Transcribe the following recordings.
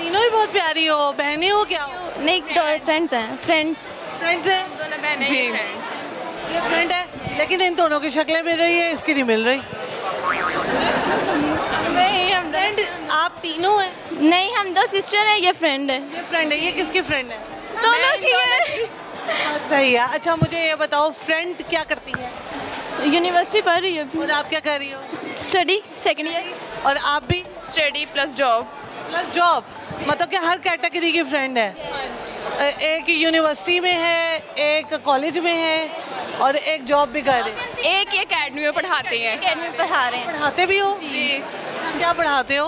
तीनों ही बहुत प्यारी हो, बहनें हो क्या हो? नहीं, फ्रेंड्स हैं, फ्रेंड्स हैं? दोनों बहनें जी। ये फ्रेंड है, लेकिन इन दोनों की शक्लें मिल रही है, इसकी नहीं मिल रही। नहीं, हम फ्रेंड आप तीनों हैं? नहीं, हम दो सिस्टर हैं, ये फ्रेंड है, ये फ्रेंड है, ये किसकी फ्रेंड है? दोनों की है। हाँ, सही है। अच्छा मुझे ये बताओ, फ्रेंड क्या करती है यूनिवर्सिटी पढ़ रही है, और आप क्या कर रही हो? Study second year. और आप भी? Study plus job. Plus job, मतलब कि हर कैटेगरी की फ्रेंड है। एक यूनिवर्सिटी में है, एक कॉलेज में है और एक जॉब भी कर रहे हैं। एक ही एकेडमी में पढ़ाते हैं। अकेडमी पढ़ा रहे हैं, पढ़ाते भी हो? जी। अच्छा, क्या पढ़ाते हो?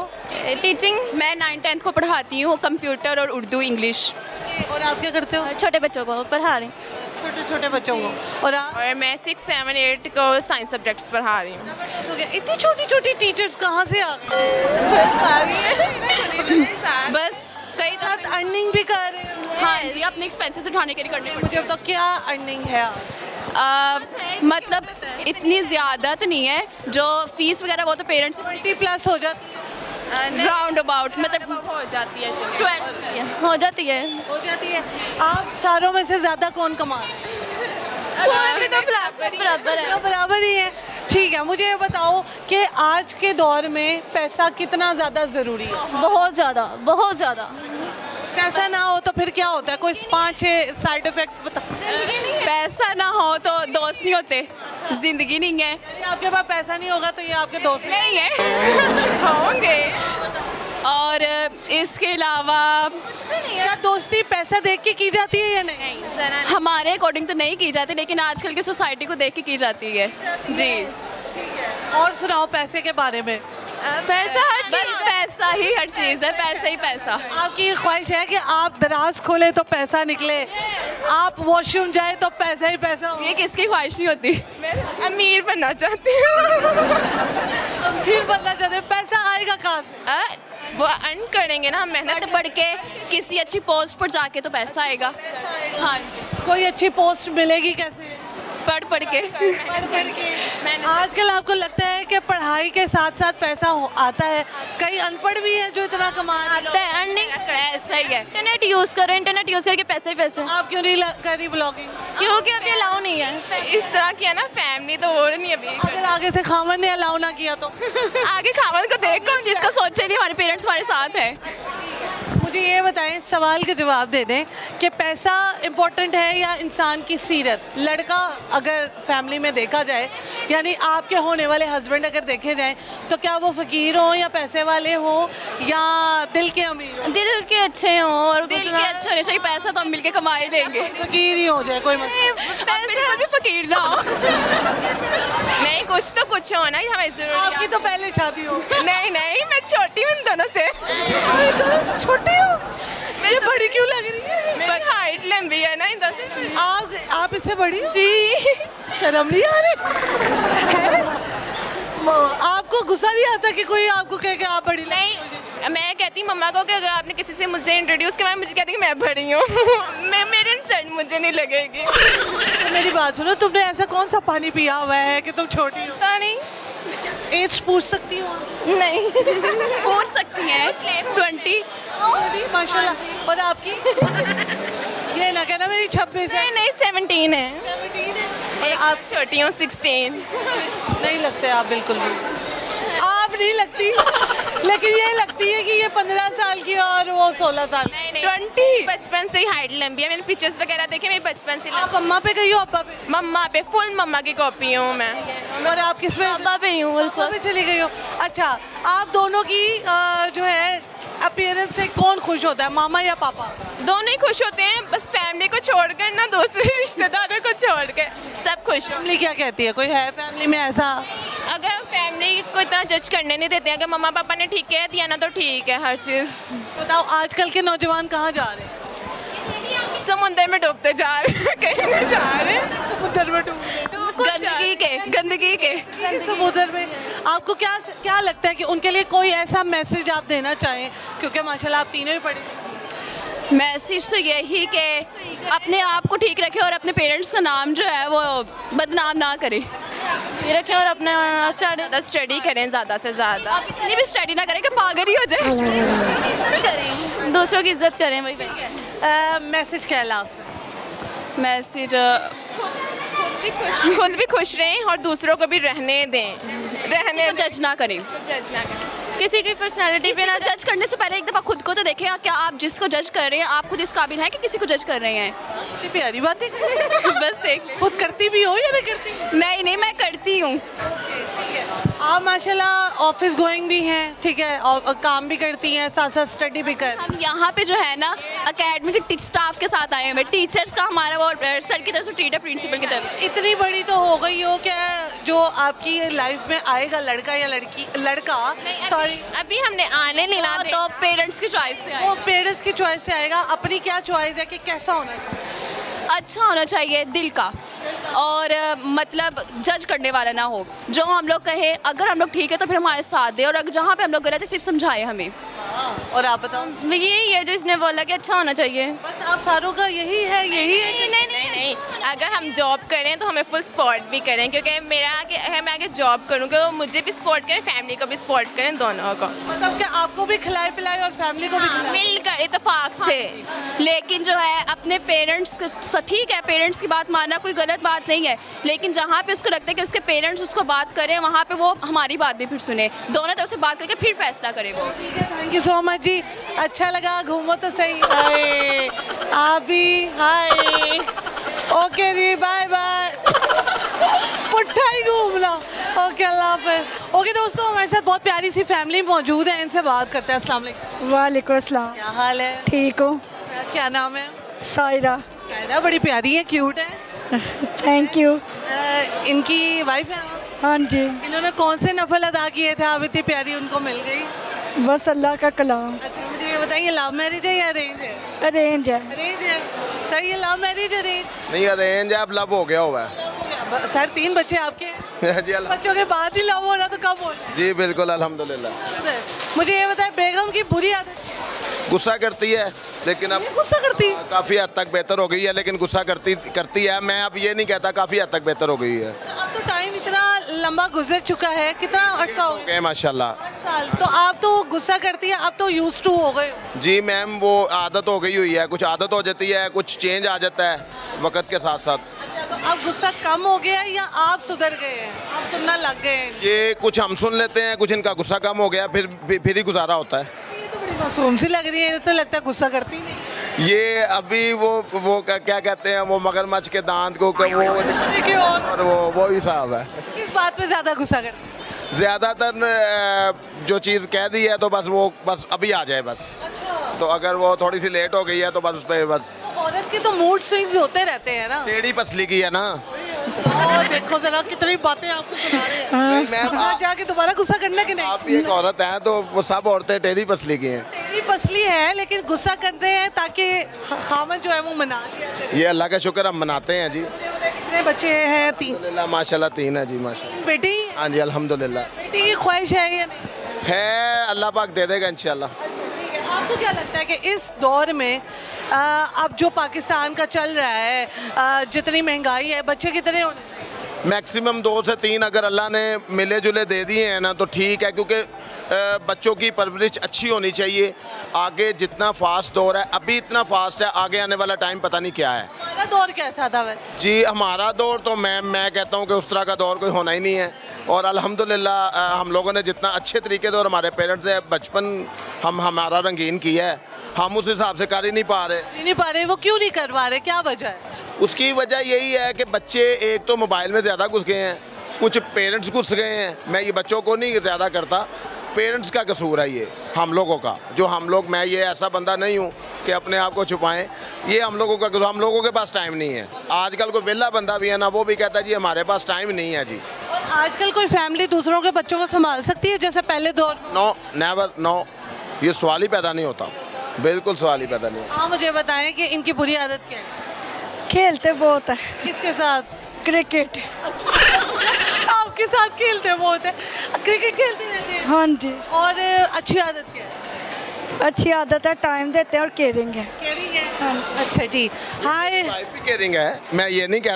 टीचिंग, मैं 9th-10th को पढ़ाती हूँ, कंप्यूटर और उर्दू इंग्लिश। और आप क्या करते हो? छोटे बच्चों को पढ़ा रहे हैं। छोटे छोटे बच्चों को। और आप? और मैं 6, 7, 8 को साइंस सब्जेक्ट्स पढ़ा रही हूँ। जबरदस्त हो गया। इतनी छोटी छोटी टीचर्स कहाँ से आ गए? बस कई साथ दफे अर्निंग भी कर रहे हो? हाँ जी, अपने एक्सपेंसेस उठाने के लिए करने पड़ते मुझे बताओ क्या अर्निंग है? मतलब इतनी ज़्यादा तो नहीं है, जो फीस वगैरह वो तो पेरेंट्स 20+ हो जाती है? राउंड अबाउट मतलब हो जाती है, 12 हो जाती है। हो जाती है। आप सारों में से ज्यादा कौन कमा रहे हैं? तो बराबर है। तो बराबर ही है। ठीक है, मुझे ये बताओ कि आज के दौर में पैसा कितना ज्यादा जरूरी है? बहुत ज़्यादा, बहुत ज़्यादा। पैसा ना हो तो फिर क्या होता है? कोई 5-6 साइड इफेक्ट्स बताओ। पैसा ना हो तो दोस्त नहीं होते, जिंदगी नहीं है। यदि आपके पास पैसा नहीं होगा तो ये आपके दोस्त नहीं। नहीं है होंगे। और इसके अलावा क्या दोस्ती पैसा देख के की जाती है या नहीं? हमारे अकॉर्डिंग तो नहीं की जाती, लेकिन आजकल की सोसाइटी को देख के की जाती है जी। और सुनाओ पैसे के बारे में। पैसा हर बस पैसा ही हर चीज़ है, पैसा ही पैसा। आपकी ख्वाहिश है कि आप दराज खोले तो पैसा निकले, आप वॉशरूम जाए तो पैसा ही पैसा हो? ये किसकी ख्वाहिश नहीं होती। मैं अमीर बनना चाहती हूँ। फिर बनना चाहते हैं, पैसा आएगा कहाँ से? वो अर्न करेंगे ना, हम मेहनत बढ़ के किसी अच्छी पोस्ट पर जाके तो पैसा आएगा। हाँ जी, कोई अच्छी पोस्ट मिलेगी कैसे? पढ़ के। पढ़ के। आजकल आपको लगता है कि पढ़ाई के साथ साथ पैसा आता है? कई अनपढ़ भी है जो इतना कमा रहे हैं। आता है अर्निंग। ऐसा ही है। इंटरनेट यूज़ करो, इंटरनेट यूज़ करके पैसे ही पैसे। आप क्यों नहीं करी ब्लॉगिंग? क्योंकि अभी अलाउ नहीं है। इस तरह की है ना फैमिली, तो वो नहीं अभी। अगर आगे से खामन ने अलाउ ना किया तो? आगे खावन को देख कर उस चीज़ का सोचे नहीं, हमारे पेरेंट्स हमारे साथ हैं। मुझे ये बताएं, सवाल के जवाब दे दें कि पैसा इम्पोर्टेंट है या इंसान की सीरत? लड़का अगर फैमिली में देखा जाए, यानी आपके होने वाले हस्बैंड अगर देखे जाएं, तो क्या वो फकीर हो या पैसे वाले हो या दिल के अमीर हो? दिल के अच्छे हों और दिल के अच्छे होने चाहिए, पैसा तो हम मिलके कमा ही लेंगे। फकीर ही हो जाए कोई मसला। अब बिल्कुल भी फकीर ना हो। नहीं, कुछ तो कुछ हो ना, हमें जरूर। आपकी तो पहले शादी हो। नहीं नहीं, मैं छोटी हूँ इन दोनों से। छोटी हो? मेरी बड़ी क्यों लग रही है? मेरी हाइट लंबी है ना इन दोनों से। आप इससे बड़ी हो? जी। शर्म नहीं आ रही? आपको गुस्सा नहीं आता कि कोई आपको कहे कि आप बड़ी? नहीं, मैं कहती हूँ मम्मा को कि अगर आपने किसी से मुझे इंट्रोड्यूस किया, मुझे कहती कि मैं बड़ी हूँ। मेरे इंसल्ट मुझे नहीं लगेगी। तो मेरी बात सुनो, तुमने ऐसा कौन सा पानी पिया हुआ है कि तुम छोटी हो? पता नहीं। एज पूछ सकती हो? नहीं। पूछ सकती हैं 20। माशाल्लाह। और आपकी? ये ना कहना मेरी 26 है। नहीं 17 है। 17 है। एक आप छोटी हूँ 16। नहीं लगते आप बिल्कुल भी। आप नहीं लगती, लेकिन ये लगती है कि ये 15 साल की और वो 16 साल। नहीं 20। बचपन से ही हाइट लंबी है, मैंने पिक्चर्स वगैरह देखे, मेरी बचपन से। आप अम्मा पे गई हो अब्बा पे? मम्मा पे, फुल मम्मा की कॉपी हूँ मैं। और आप किस में? अब्बा पे ही हूँ। अब्बा पे चली गई हो। अच्छा, आप दोनों की जो है अपीयरेंस से कौन खुश होता है, मामा या पापा? दोनों ही खुश होते हैं, बस फैमिली को छोड़कर ना, दूसरे रिश्तेदारों को छोड़ के सब खुश हैं। फैमिली क्या कहती है? कोई है फैमिली में ऐसा? अगर फैमिली को इतना जज करने नहीं देते, अगर मम्मा पापा ने ठीक कह दिया ना तो ठीक है हर चीज़। बताओ आजकल के नौजवान कहाँ जा रहे हैं? समुद्र में डूबते जा रहे हैं, कहीं नहीं जा रहे। समुद्र में डूब रहे। गंदगी के समुद्र में। आपको क्या क्या लगता है कि उनके लिए कोई ऐसा मैसेज आप देना चाहें, क्योंकि माशाल्लाह आप तीनों ही पढ़ी लिखी? मैसेज तो यही कि अपने आप को ठीक रखें और अपने पेरेंट्स का नाम जो है वो बदनाम ना करें। ये रखें और अपना स्टडी करें ज़्यादा से ज़्यादा। आप इतनी भी स्टडी ना करें कि पागल ही हो जाए। दूसरों की इज्जत करें वही बेहतर। मैसेज क्या है लास्ट में? मैसेज खुद भी खुश रहें और दूसरों को भी रहने दें, रहने जज ना करें। जज ना करें। किसी की पर्सनालिटी पे किसी ना को जज करने से पहले एक दफ़ा खुद को तो देखें, क्या आप जिसको जज कर रहे हैं आप खुद इस काबिल हैं कि किसी को जज कर रहे हैं। कितनी प्यारी बातें बस देख लें। खुद करती भी हो या नहीं करती? नहीं मैं करती हूँ। ठीक है। आप माशाल्लाह ऑफिस गोइंग भी हैं, ठीक है, और काम भी करती हैं, साथ साथ स्टडी भी कर। हम यहाँ पे जो है ना अकेडमी के स्टाफ के साथ आए हुए हैं, टीचर्स का हमारा वो सर की तरफ से ट्रीट है, प्रिंसिपल की तरफ से। इतनी बड़ी तो हो गई हो क्या जो आपकी लाइफ में आएगा, लड़का या लड़की? लड़का, सॉरी, अभी हमने आने नहीं ना वो तो पेरेंट्स की चॉइस से वो आए। पेरेंट्स की चॉइस से आएगा। अपनी क्या चॉइस है कि कैसा होना चाहिए? अच्छा होना चाहिए दिल का, और मतलब जज करने वाला ना हो। जो हम लोग कहे अगर हम लोग ठीक है तो फिर हमारे साथ दे, और अगर जहाँ पे हम लोग गलत है सिर्फ समझाए हमें। और आप बताओ? यही है जो इसने बोला कि अच्छा होना चाहिए। बस आप सारों का यही है नहीं, अगर हम जॉब करें तो हमें फुल सपोर्ट भी करें, क्योंकि मेरा कि अगर मैं आगे जॉब करूँ कि वो मुझे भी सपोर्ट करें, फैमिली को भी सपोर्ट करें, दोनों को। मतलब कि आपको भी खिलाए पिलाए और फैमिली को भी खिलाए? मिलकर इत्तेफाक से। लेकिन जो है अपने पेरेंट्स, ठीक है पेरेंट्स की बात मानना कोई गलत बात नहीं है, लेकिन जहाँ पे उसको लगता है कि उसके पेरेंट्स उसको बात करें वहाँ पे वो हमारी बात भी फिर सुने, दोनों तरफ से बात करके फिर फैसला करे वो। ठीक है, थैंक यू सो मच जी। अच्छा लगा, घूमो तो सही। हाय, आप भी हाय। ओके जी, बाय बाय। पुट्ठा ही घूमना। ओके, अल्लाह हाफिज। ओके दोस्तों, हमारे साथ बहुत प्यारी सी फैमिली मौजूद है, इनसे बात करते हैं। अस्सलाम वालेकुम। वालेकुम अस्सलाम। क्या हाल है? ठीक हो? क्या नाम है? सायरा। सायरा बड़ी प्यारी है, क्यूट है। Thank you. इनकी वाइफ है आप? हाँ जी, इन्होंने कौन से नफल अदा किए थे, आप इतनी प्यारी उनको मिल गई? बस अल्लाह का कलाम। अच्छा, मुझे ये बताइए, लव मैरिज है या अरेंज है? अरेंज है। अरेंज है सर। ये लव मैरिज अरेंज? नहीं अरेंज है, अब लव हो गया हुआ है। सर 3 बच्चे आपके हैं? जी बच्चों के बाद ही लव हो रहा तो कब होना? जी बिल्कुल अल्हम्दुलिल्लाह। मुझे ये बताए, बेगम की बुरी आदत क्या है? गुस्सा करती है, लेकिन अब गुस्सा करती है? काफ़ी हद तक बेहतर हो गई है, लेकिन गुस्सा करती है। मैं अब ये नहीं कहता, काफ़ी हद तक बेहतर हो गई है। अब तो टाइम इतना लंबा गुजर चुका है, कितना अर्सा हो गया? ओके माशाल्लाह। 8 साल। तो आप तो गुस्सा करती है, आप तो यूज टू हो गए हो। जी मैम, वो आदत हो गई हुई है, कुछ आदत हो जाती है, कुछ चेंज आ जाता है वक्त के साथ साथ। अच्छा, तो अब गुस्सा कम हो गया है या आप सुधर गए हैं, आप सुनना लग गए हैं? ये कुछ हम सुन लेते हैं, कुछ इनका गुस्सा कम हो गया, फिर ही गुजारा होता है। ये तो बड़ी मासूम सी लग रही है, ये तो लगता है गुस्सा करती नहीं है। ये अभी वो क्या कहते हैं, वो मगरमच्छ के दांत को देखिए, और वो हिसाब है। किस बात पे ज्यादा गुस्सा करती है? ज़्यादातर जो चीज़ कह दी है तो बस अभी आ जाए बस। अच्छा, तो अगर वो थोड़ी सी लेट हो गई है तो बस उस पर बस औरत के तो मूड स्विंग्स होते रहते हैं ना। टेढ़ी पसली की है ना। देखो जरा कितनी बातें आपको सुना रहे हैं। नहीं, मैम घर जाके दोबारा गुस्सा करना कि नहीं? आप भी एक औरत हैं तो वो सब औरतें टेढ़ी पसली की हैं। तेरी पसली है, लेकिन गुस्सा करते हैं ताकि खामन जो है वो मना लिया करे। ये अल्लाह का शुक्र हम मनाते हैं जी। मुझे बताइए, कितने बच्चे हैं? 3 अल्हम्दुलिल्लाह माशाल्लाह 3 है जी माशाल्लाह। बेटी? हाँ जी अल्हम्दुलिल्लाह। बेटी की ख्वाहिश है या नहीं? है, अल्लाह पाक दे देगा इंशाल्लाह। अच्छा, ठीक है। आपको क्या लगता है कि इस दौर में अब जो पाकिस्तान का चल रहा है, जितनी महंगाई है, बच्चे कितने होने? मैक्सिमम 2 से 3 अगर अल्लाह ने मिले जुले दे दिए हैं ना तो ठीक है, क्योंकि बच्चों की परवरिश अच्छी होनी चाहिए। आगे जितना फास्ट दौर है, अभी इतना फास्ट है, आगे आने वाला टाइम पता नहीं क्या है। हमारा दौर कैसा था वैसे? जी हमारा दौर तो मैं कहता हूँ कि उस तरह का दौर कोई होना ही नहीं है। और अल्हम्दुलिल्लाह हम लोगों ने जितना अच्छे तरीके से, और हमारे पेरेंट्स ने बचपन हमारा रंगीन किया है, हम उस हिसाब से कर ही नहीं पा रहे। नहीं पा रहे? वो क्यों नहीं करवा रहे, क्या वजह है? उसकी वजह यही है कि बच्चे एक तो मोबाइल में ज़्यादा घुस गए हैं, कुछ पेरेंट्स घुस गए हैं। मैं ये बच्चों को नहीं ज़्यादा करता, पेरेंट्स का कसूर है ये, हम लोगों का। जो हम लोग, मैं ये ऐसा बंदा नहीं हूँ कि अपने आप को छुपाएं, ये हम लोगों का कसूर। हम लोगों के पास टाइम नहीं है। आजकल कोई वेला बंदा भी है ना, वो भी कहता है जी हमारे पास टाइम नहीं है जी। और आजकल कोई फैमिली दूसरों के बच्चों को संभाल सकती है जैसे पहले दौर में? नो, नेवर, नो, ये सवाल ही पैदा नहीं होता, बिल्कुल सवाल ही पैदा नहीं होता। हाँ, मुझे बताएं कि इनकी बुरी आदत क्या है? खेलते बहुत है। किसके साथ? क्रिकेट। आपके साथ खेलते बहुत है? क्रिकेट खेलते रहते हैं? हाँ जी। और अच्छी आदत क्या है? अच्छी आदत है, टाइम देते हैं और केयरिंग है। केयरिंग है। अच्छा ठीक। हाय। वाइफ भी केयरिंग है, मैं ये नहीं कह